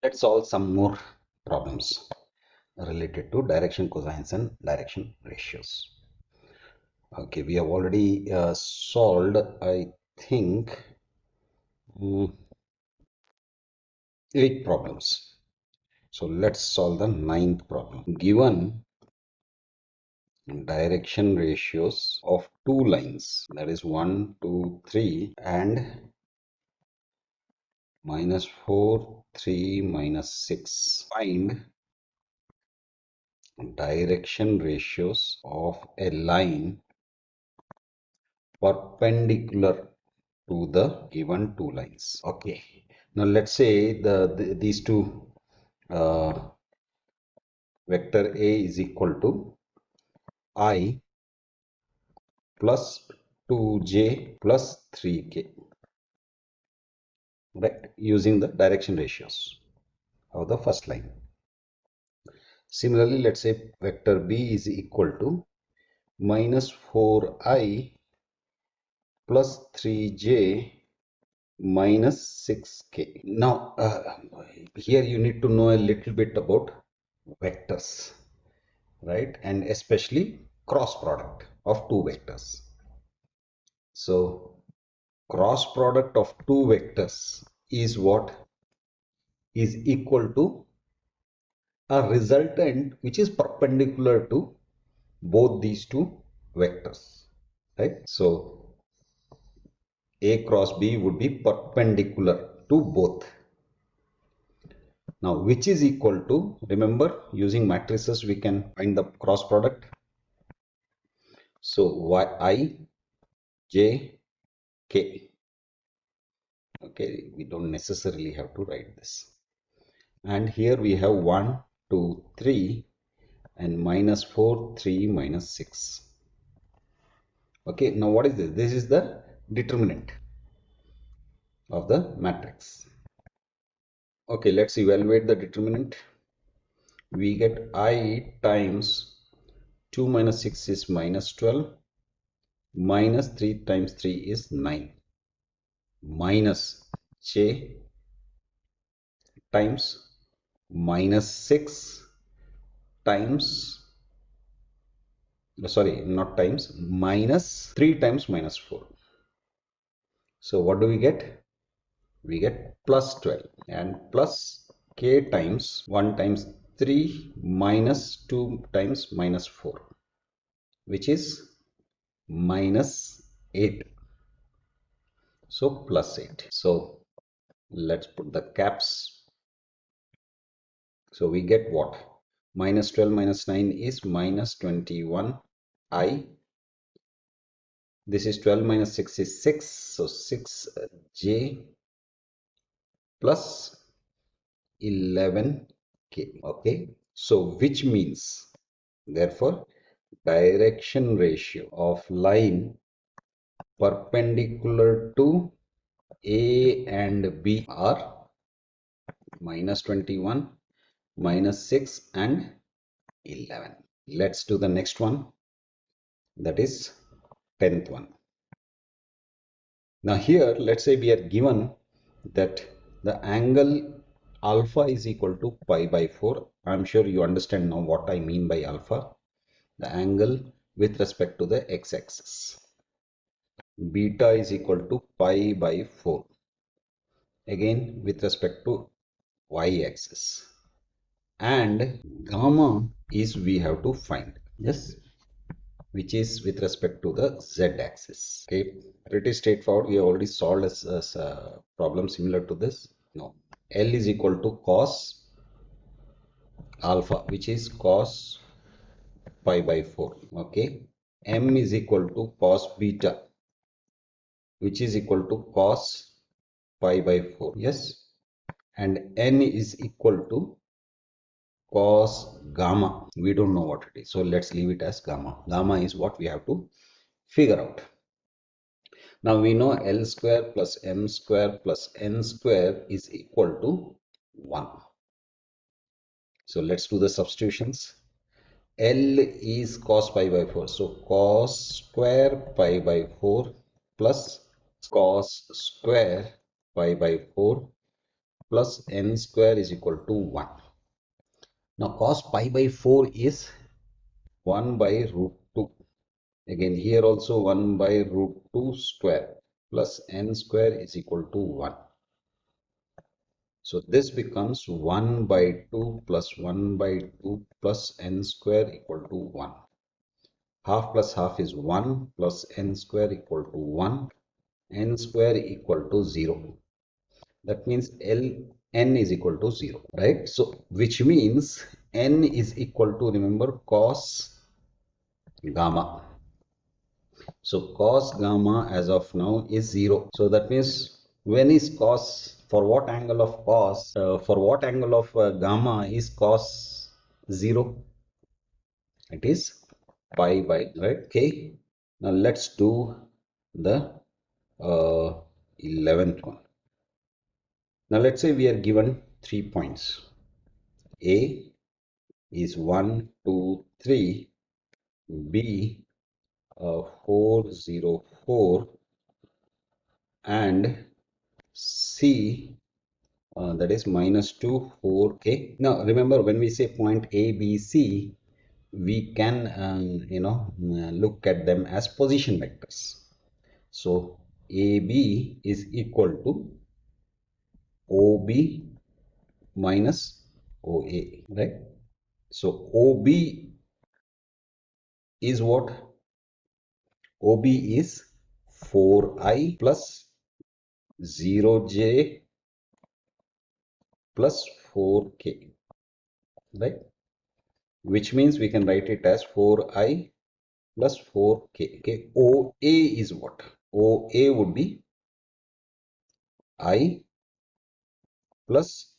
Let's solve some more problems related to direction cosines and direction ratios. Okay, we have already solved, I think, mm, 8 problems. So let's solve the 9th problem. Given direction ratios of two lines, that is 1, 2, 3, and -4, 3, -6. Find direction ratios of a line perpendicular to the given two lines. Okay, now let's say these two vector A is equal to I plus 2j plus 3k, right, using the direction ratios of the first line. Similarly, let's say vector B is equal to minus 4i plus 3j minus 6k. Now, here you need to know a little bit about vectors, right? And especially cross product of two vectors. So, cross product of two vectors is what is equal to a resultant which is perpendicular to both these two vectors, right? So, A cross B would be perpendicular to both. Now, which is equal to, remember, using matrices we can find the cross product. So, yi, j, k. Okay, we don't necessarily have to write this. And here we have 1, 2, 3 and -4, 3, -6. Okay, now what is this? This is the determinant of the matrix. Okay, let's evaluate the determinant. We get I times 2 minus 6 is -12, minus 3 times 3 is 9, minus j times -6 times, sorry, not times, minus 3 times -4. So what do we get? We get plus 12 and plus k times 1 times 3 minus 2 times -4, which is -8. So plus 8. So let's put the caps. So we get what? -12 minus 9 is -21i. This is 12 minus 6 is 6. So 6j plus 11k. Okay. So which means, therefore, direction ratio of line perpendicular to A and B are -21, -6 and 11. Let's do the next one, that is 10th one. Now here, let's say we are given that the angle alpha is equal to pi by 4. I'm sure you understand now what I mean by alpha. The angle with respect to the x-axis. Beta is equal to pi by 4. Again with respect to y-axis. And gamma is we have to find. Yes, which is with respect to the z-axis. Okay, pretty straightforward. We have already solved a problem similar to this. No, L is equal to cos alpha, which is cos pi by 4. Okay, M is equal to cos beta, which is equal to cos pi by 4. Yes, and N is equal to cos gamma. We don't know what it is, so let's leave it as gamma. Gamma is what we have to figure out. Now we know L square plus M square plus N square is equal to 1. So let's do the substitutions. L is cos pi by 4. So cos square pi by 4 plus cos square pi by 4 plus n square is equal to 1. Now cos pi by 4 is 1 by root 2. Again here also 1 by root 2 square plus n square is equal to 1. So this becomes 1 by 2 plus 1 by 2 plus n square equal to 1. Half plus half is 1 plus n square equal to 1. N square equal to 0. That means n is equal to 0, right? So which means n is equal to, remember, cos gamma. So cos gamma as of now is 0. So that means when is cos, for what angle of cos, for what angle of gamma is cos 0? It is pi by, right? Okay. Now let's do the 11th one. Now let's say we are given 3 points. A is 1, 2, 3. B 404 and C that is -2, 4. Okay. Now remember, when we say point A, B, C, we can look at them as position vectors. So AB is equal to OB minus OA, right? So OB is what? OB is 4i plus 0j plus 4k, right? Which means we can write it as 4i plus 4k. Okay, OA is what? OA would be I plus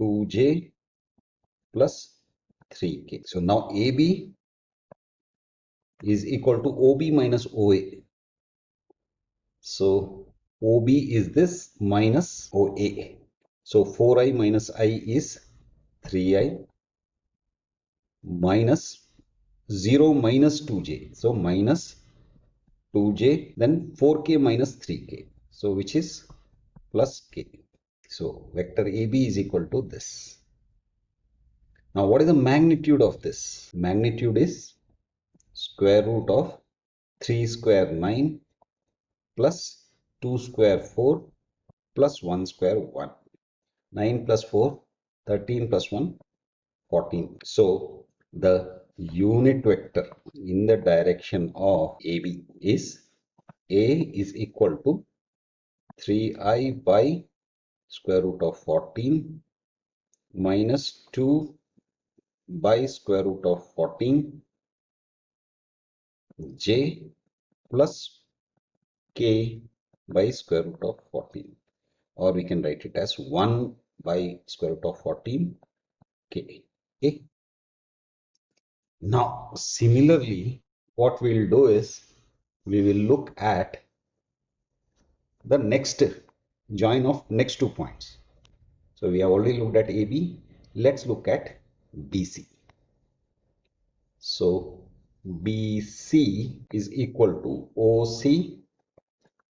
2j plus 3k. So now AB is equal to OB minus OA. So OB is this minus OA. So 4i minus I is 3i minus 0 minus 2j. So minus 2j, then 4k minus 3k. So which is plus k. So vector AB is equal to this. Now what is the magnitude of this? Magnitude is square root of 3 square 9 plus 2 square 4 plus 1 square 1. 9 plus 4, 13 plus 1, 14. So the unit vector in the direction of AB is A is equal to 3i by square root of 14 minus 2 by square root of 14 j plus k by square root of 14, or we can write it as 1 by square root of 14 k. Okay. Now similarly, what we'll do is we will look at the next join of next 2 points. So we have already looked at AB. Let's look at BC. So BC is equal to OC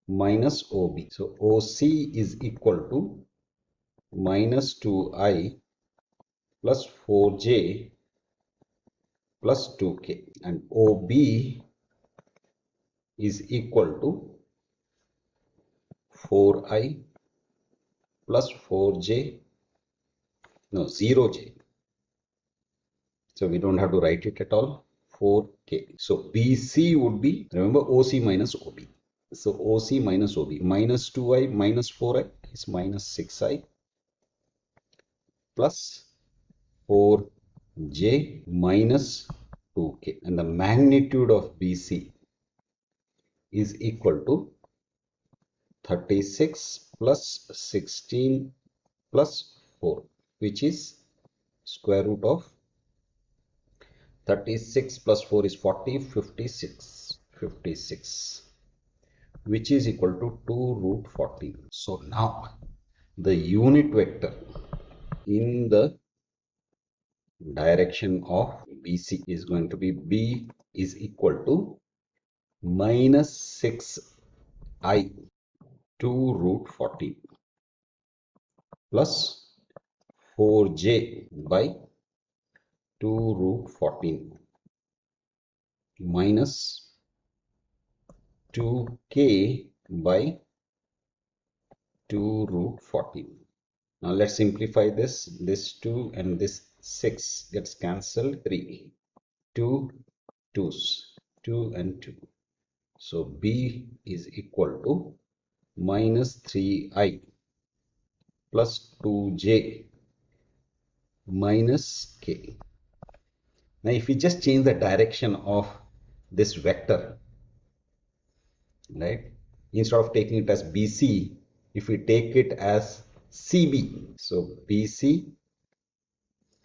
minus OB. So OC is equal to minus 2i plus 4j plus 2k, and OB is equal to 4i plus 4j, no, 0j. So we don't have to write it at all. 4k. So BC would be, remember, OC minus OB. So OC minus OB, minus 2i minus 4i is minus 6i plus 4j minus 2k, and the magnitude of BC is equal to 36 plus 16 plus 4, which is square root of 36 plus 4 is 40, 56, which is equal to 2 root 14. So now the unit vector in the direction of BC is going to be B is equal to minus 6i 2 root 14. plus 4j by 2 root 14 minus 2k by 2 root 14. Now let's simplify this. This 2 and this 6 gets cancelled. 3. 2 2's. 2 and 2. So b is equal to minus 3i plus 2j minus k. Now if we just change the direction of this vector, right, instead of taking it as BC, if we take it as CB, so BC,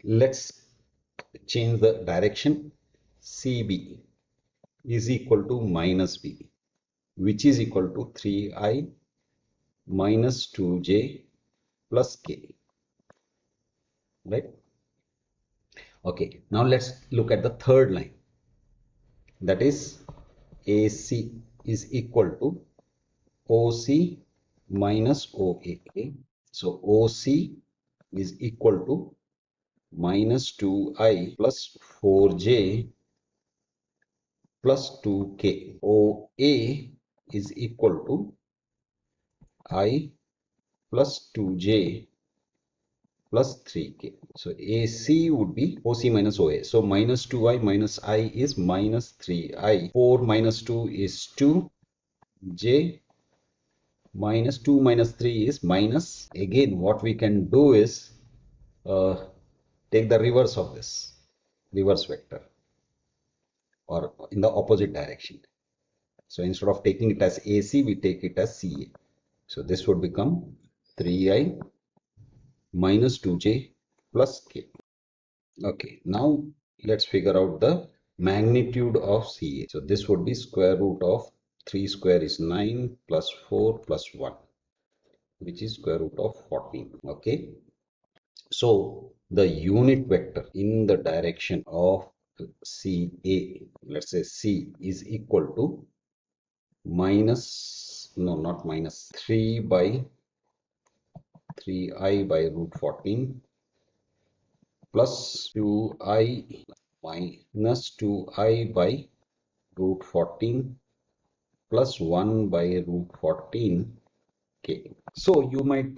let's change the direction. CB is equal to minus B, which is equal to 3i minus 2j plus k, right? Okay, now let's look at the third line, that is AC is equal to OC minus OA. So OC is equal to minus 2i plus 4j plus 2k. OA is equal to I plus 2j plus 3k. So AC would be OC minus OA. So minus 2i minus I is minus 3i. 4 minus 2 is 2j minus 2 minus 3 is minus. Again, what we can do is take the reverse of this, reverse vector, or in the opposite direction. So instead of taking it as AC, we take it as CA. So this would become 3i minus 2j plus k. Okay, now let's figure out the magnitude of CA. So this would be square root of 3 square is 9 plus 4 plus 1, which is square root of 14. Okay, so the unit vector in the direction of CA, let's say C, is equal to minus, no, not minus, 3 by 3i by root 14 plus 2i minus 2i by root 14 plus 1 by root 14k. So you might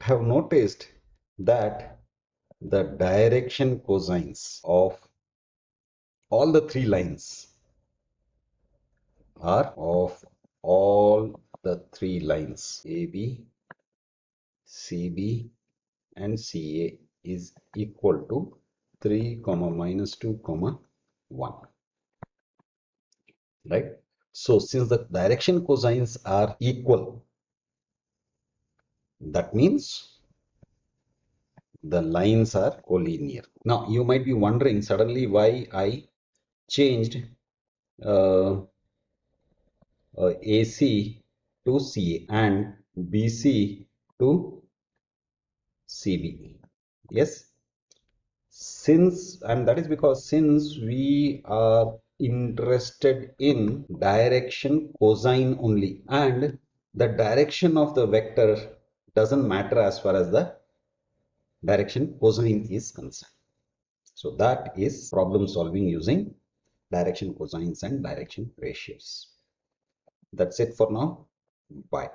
have noticed that the direction cosines of all the three lines are of all the three lines AB, CB and CA is equal to 3 comma minus 2 comma 1, right? So since the direction cosines are equal, that means the lines are collinear. Now you might be wondering suddenly why I changed uh, AC to CA and BC to CB. Yes, and that is because since we are interested in direction cosine only, and the direction of the vector doesn't matter as far as the direction cosine is concerned. So that is problem solving using direction cosines and direction ratios. That's it for now. Bye.